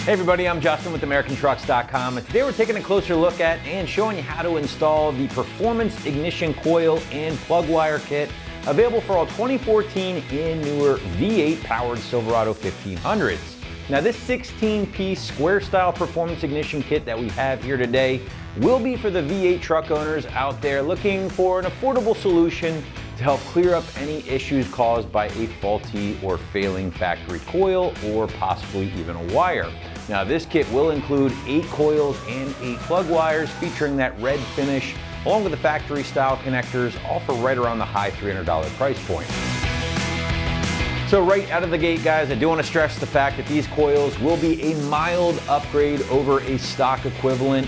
Hey everybody, I'm Justin with AmericanTrucks.com, and today we're taking a closer look at and showing you how to install the Performance Ignition Coil and Plug Wire Kit available for all 2014 and newer V8 powered Silverado 1500s. Now this 16-piece square style Performance Ignition Kit that we have here today will be for the V8 truck owners out there looking for an affordable solution to help clear up any issues caused by a faulty or failing factory coil or possibly even a wire. Now this kit will include 8 coils and 8 plug wires featuring that red finish along with the factory style connectors, all for right around the high $300 price point. So right out of the gate guys, I do want to stress the fact that these coils will be a mild upgrade over a stock equivalent,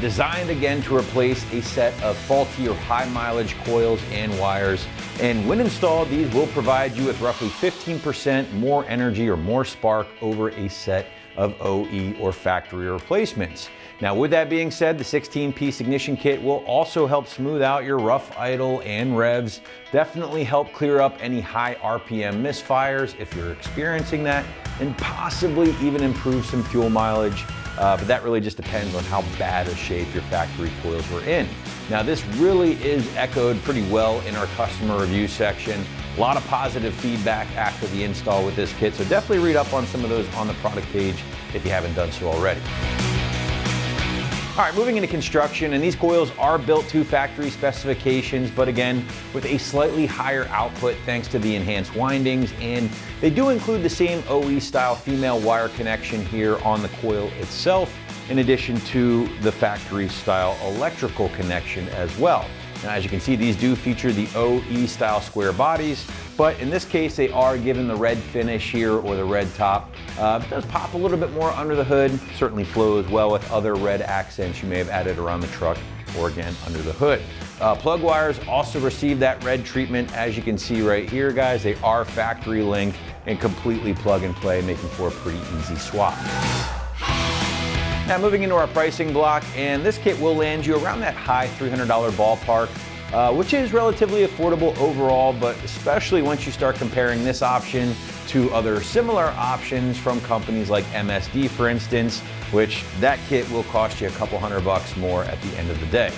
designed again to replace a set of faulty or high mileage coils and wires. And when installed, these will provide you with roughly 15% more energy or more spark over a set of OE or factory replacements. Now with that being said, the 16-piece ignition kit will also help smooth out your rough idle and revs, definitely help clear up any high RPM misfires if you're experiencing that, and possibly even improve some fuel mileage. But that really just depends on how bad a shape your factory coils were in. Now this really is echoed pretty well in our customer review section. A lot of positive feedback after the install with this kit, so definitely read up on some of those on the product page if you haven't done so already. All right, moving into construction, and these coils are built to factory specifications, but again, with a slightly higher output thanks to the enhanced windings, and they do include the same OE style female wire connection here on the coil itself, in addition to the factory style electrical connection as well. Now, as you can see, these do feature the OE style square bodies, but in this case, they are given the red finish here or the red top. It does pop a little bit more under the hood, certainly flows well with other red accents you may have added around the truck or again under the hood. Plug wires also receive that red treatment. As you can see right here, guys, they are factory link and completely plug and play, making for a pretty easy swap. Now moving into our pricing block, and this kit will land you around that high $300 ballpark, which is relatively affordable overall, but especially once you start comparing this option to other similar options from companies like MSD, for instance, which that kit will cost you a couple $100 more at the end of the day.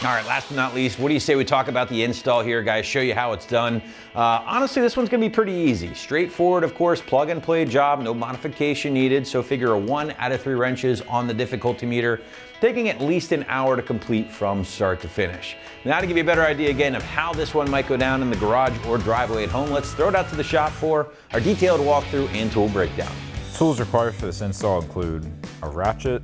All right, last but not least, what do you say we talk about the install here, guys, show you how it's done. Honestly, this one's gonna be pretty easy. Straightforward, of course, plug and play job, no modification needed, so figure a 1 out of 3 wrenches on the difficulty meter, taking at least an hour to complete from start to finish. Now to give you a better idea again of how this one might go down in the garage or driveway at home, let's throw it out to the shop for our detailed walkthrough and tool breakdown. Tools required for this install include a ratchet,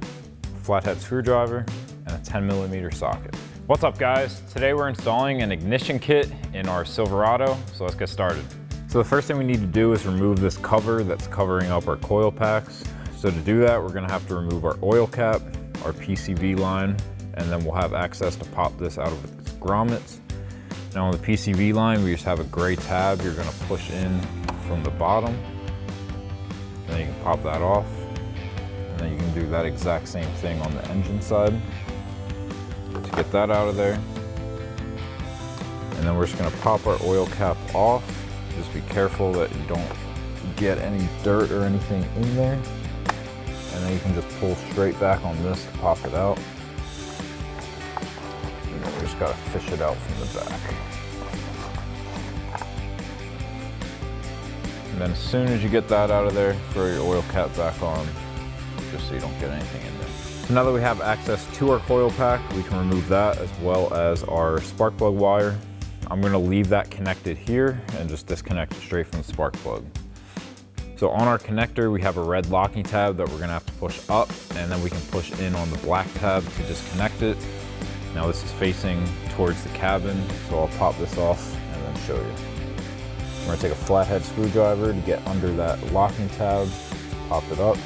flathead screwdriver, and a 10mm socket. What's up guys? Today we're installing an ignition kit in our Silverado, so let's get started. So the first thing we need to do is remove this cover that's covering up our coil packs. So to do that, we're gonna have to remove our oil cap, our PCV line, and then we'll have access to pop this out of its grommets. Now on the PCV line, we just have a gray tab you're gonna push in from the bottom. And then you can pop that off. And then you can do that exact same thing on the engine side. To get that out of there. And then we're just gonna pop our oil cap off. Just be careful that you don't get any dirt or anything in there. And then you can just pull straight back on this to pop it out. And then we just gotta fish it out from the back. And then as soon as you get that out of there, throw your oil cap back on, just so you don't get anything in there. So now that we have access to our coil pack, we can remove that as well as our spark plug wire. I'm gonna leave that connected here and just disconnect it straight from the spark plug. So on our connector, we have a red locking tab that we're gonna have to push up, and then we can push in on the black tab to disconnect it. Now this is facing towards the cabin, so I'll pop this off and then show you. We're gonna take a flathead screwdriver to get under that locking tab, pop it up.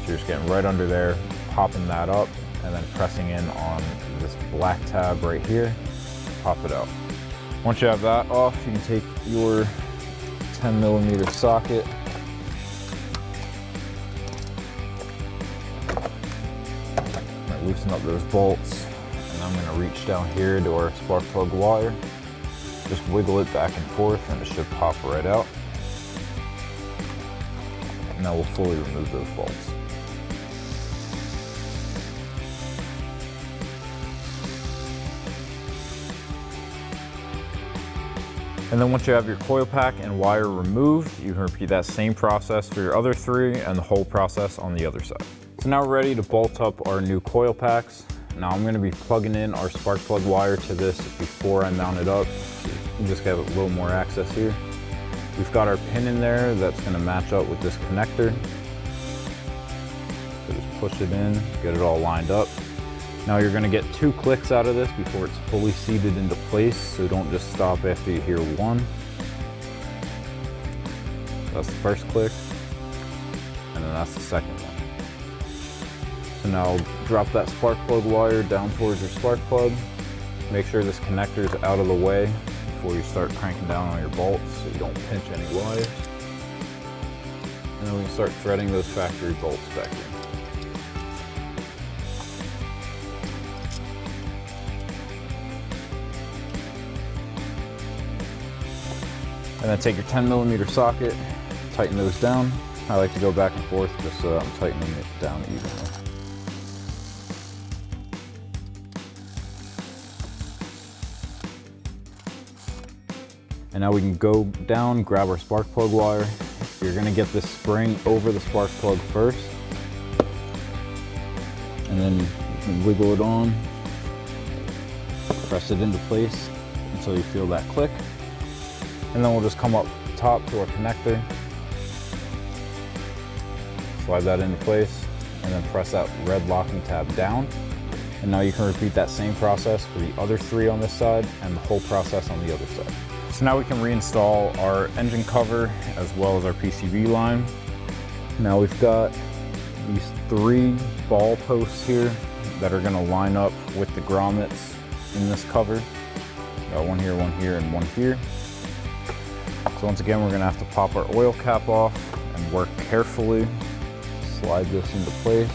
So you're just getting right under there, popping that up, and then pressing in on this black tab right here, pop it out. Once you have that off, you can take your 10mm socket, loosen up those bolts, and I'm going to reach down here to our spark plug wire, just wiggle it back and forth, and it should pop right out. and that will fully remove those bolts. And then once you have your coil pack and wire removed, you can repeat that same process for your other three and the whole process on the other side. So now we're ready to bolt up our new coil packs. Now I'm gonna be plugging in our spark plug wire to this before I mount it up. You just get a little more access here. We've got our pin in there that's gonna match up with this connector. So just push it in, get it all lined up. Now you're gonna get 2 clicks out of this before it's fully seated into place, so don't just stop after you hear 1. That's the first click, and then that's the second one. So now drop that spark plug wire down towards your spark plug. Make sure this connector is out of the way before you start cranking down on your bolts so you don't pinch any wires. And then we can start threading those factory bolts back in. And then take your 10mm socket, tighten those down. I like to go back and forth just so I'm tightening it down evenly. And now we can go down, grab our spark plug wire. You're gonna get this spring over the spark plug first. And then you can wiggle it on, press it into place until you feel that click. And then we'll just come up top to our connector, slide that into place, and then press that red locking tab down. And now you can repeat that same process for the other 3 on this side and the whole process on the other side. So now we can reinstall our engine cover as well as our PCV line. Now we've got these 3 ball posts here that are gonna line up with the grommets in this cover. Got one here, and one here. So once again, we're gonna have to pop our oil cap off and work carefully. Slide this into place.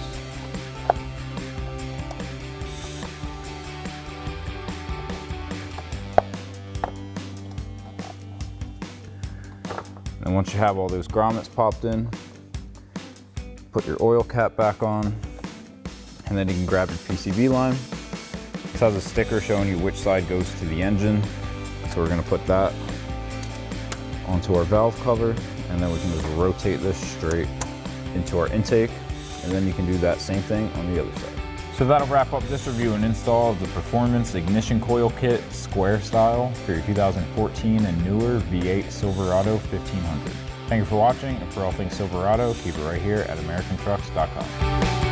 And once you have all those grommets popped in, put your oil cap back on, and then you can grab your PCV line. This has a sticker showing you which side goes to the engine. So we're gonna put that onto our valve cover, and then we can just rotate this straight into our intake, and then you can do that same thing on the other side. So that'll wrap up this review and install of the Performance Ignition Coil Kit Square Style for your 2014 and newer V8 Silverado 1500. Thank you for watching, and for all things Silverado, keep it right here at AmericanTrucks.com.